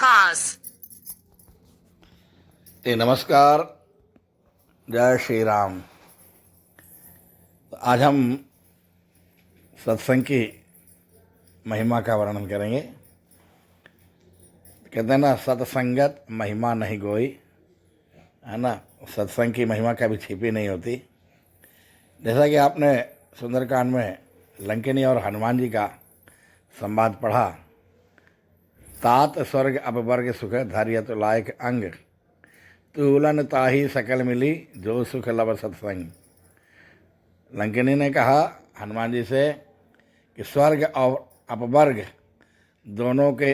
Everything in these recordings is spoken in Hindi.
Pause. नमस्कार, जय श्री राम। तो आज हम सत्संग की महिमा का वर्णन करेंगे। कहते हैं ना, सत्संगत महिमा नहीं कोई, है ना। सत्संग की महिमा कभी छिपी नहीं होती। जैसा कि आपने सुंदरकांड में लंकिनी और हनुमान जी का संवाद पढ़ा, तात स्वर्ग अपवर्ग सुख धैर्य तो लायक अंग, तुलन ताही सकल मिली जो सुख लब सत्संग। लंकिनी ने कहा हनुमान जी से कि स्वर्ग और अपवर्ग दोनों के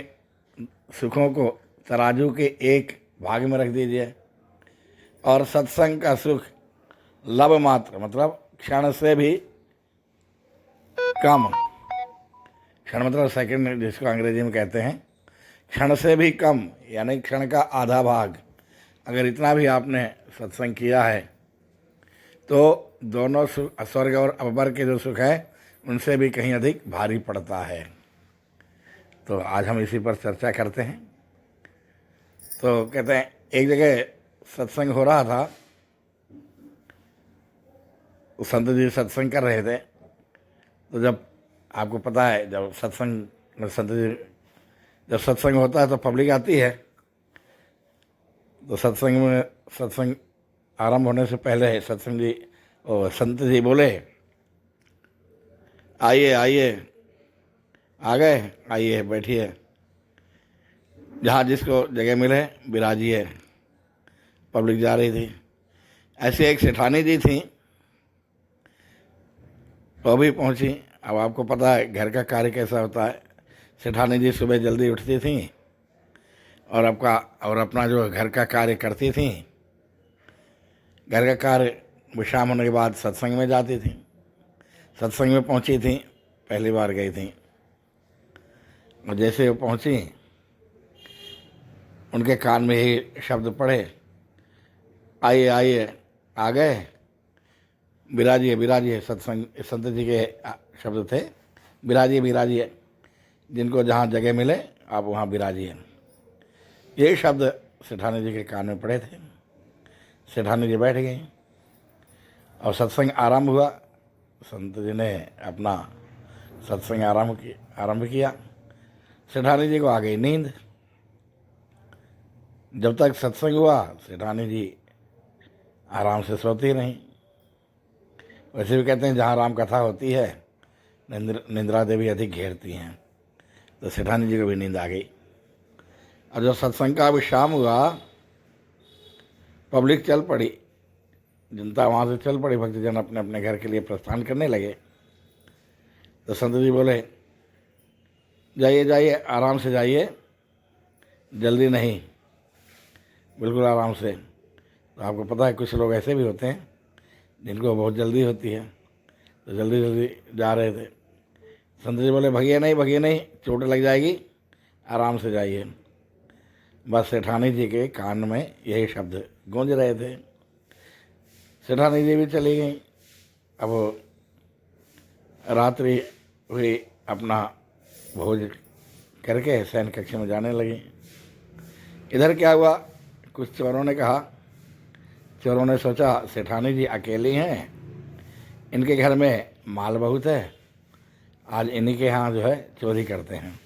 सुखों को तराजू के एक भाग में रख दीजिए, और सत्संग का सुख लब मात्र, मतलब क्षण से भी कम। क्षण मतलब सेकंड, जिसको अंग्रेजी में कहते हैं, क्षण से भी कम, यानी क्षण का आधा भाग। अगर इतना भी आपने सत्संग किया है तो दोनों स्वर्ग और अपवर्ग के जो सुख है उनसे भी कहीं अधिक भारी पड़ता है। तो आज हम इसी पर चर्चा करते हैं। तो कहते हैं, एक जगह सत्संग हो रहा था, संत जी सत्संग कर रहे थे। तो जब आपको पता है, जब सत्संग संत जी जब सत्संग होता है तो पब्लिक आती है। तो सत्संग आरंभ होने से पहले संत जी बोले, आइए आइए, आ गए, आइए बैठिए, जहाँ जिसको जगह मिले बिराजिए। पब्लिक जा रही थी। ऐसे एक सेठानी जी थी, वो भी पहुँची। अब आपको पता है घर का कार्य कैसा होता है। सेठानी जी सुबह जल्दी उठती थी और अपना जो घर का कार्य करती थी। घर का कार्य विश्राम होने के बाद सत्संग में जाती थी। सत्संग में पहुंची थी, पहली बार गई थी, और जैसे वो पहुंची उनके कान में ही शब्द पड़े, आइए आइए, आ गए, बिराजिए बिराजिए। संत जी के शब्द थे, बिराजिए बिराजिए, जिनको जहाँ जगह मिले आप वहाँ बिराजिए। ये शब्द सेठानी जी के कान में पड़े थे। सेठानी जी बैठ गई और सत्संग आरंभ हुआ। संत जी ने अपना सत्संग आरंभ किया। सेठानी जी को आ गई नींद। जब तक सत्संग हुआ सेठानी जी आराम से सोती रहीं। वैसे भी कहते हैं, जहाँ राम कथा होती है निंद्रा देवी अधिक घेरती हैं। तो सेठानी जी को भी नींद आ गई। और जब सत्संग का विश्राम हुआ, पब्लिक चल पड़ी, जनता वहाँ से चल पड़ी, भक्तजन अपने अपने घर के लिए प्रस्थान करने लगे। तो संत जी बोले, जाइए जाइए, आराम से जाइए, जल्दी नहीं, बिल्कुल आराम से। तो आपको पता है कुछ लोग ऐसे भी होते हैं जिनको बहुत जल्दी होती है, तो जल्दी जल्दी जा रहे थे। संत जी बोले, भगिए नहीं, चोट लग जाएगी, आराम से जाइए। बस सेठानी जी के कान में यही शब्द गूंज रहे थे। सेठानी जी भी चली गई। अब रात्रि हुई, अपना भोज करके शयन कक्ष में जाने लगी। इधर क्या हुआ, कुछ चोरों ने कहा, चोरों ने सोचा सेठानी जी अकेली हैं, इनके घर में माल बहुत है, आज इन्हीं के यहाँ जो है चोरी करते हैं।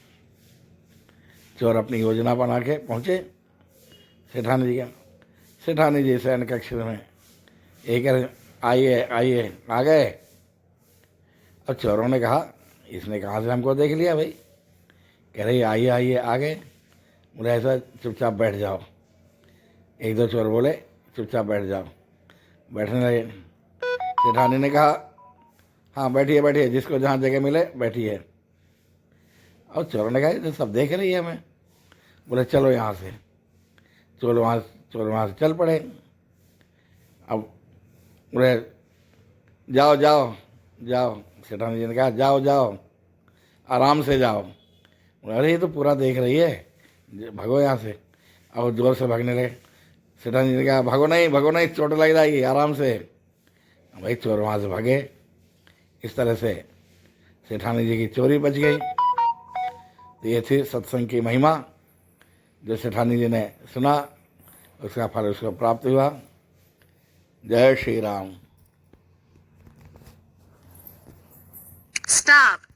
चोर अपनी योजना बना के पहुँचे सेठानी जी का। सेठानी जी शयन कक्ष में एक आइए आइए, आ गए। अब चोरों ने कहा, इसने कहाँ से हमको देख लिया भाई। कह रही, आइए आइए, आ गए। बोले, ऐसा चुपचाप बैठ जाओ। एक दो चोर बोले, चुपचाप बैठ जाओ। बैठने लगे। सेठानी ने कहा, हाँ बैठिए बैठिए, जिसको जहाँ जगह मिले बैठिए। और चोरों ने कहा, तो सब देख रही है हमें। बोले, चलो यहाँ से। चोर वहाँ से चल पड़े। अब बोले, जाओ जाओ जाओ। सेठानी जी ने कहा, जाओ जाओ, आराम से जाओ। बोले, अरे ये तो पूरा देख रही है, भागो यहाँ से। और जोर से भागने लगे। सेठानी जी ने कहा, भागो नहीं, चोट लग जाएगी, आराम से। भाई चोर वहाँ से भागे। इस तरह से सेठानी जी की चोरी बच गई। तो ये थी सत्संग की महिमा। जो सेठानी जी ने सुना उसका फल उसको प्राप्त हुआ। जय श्री राम। Stop.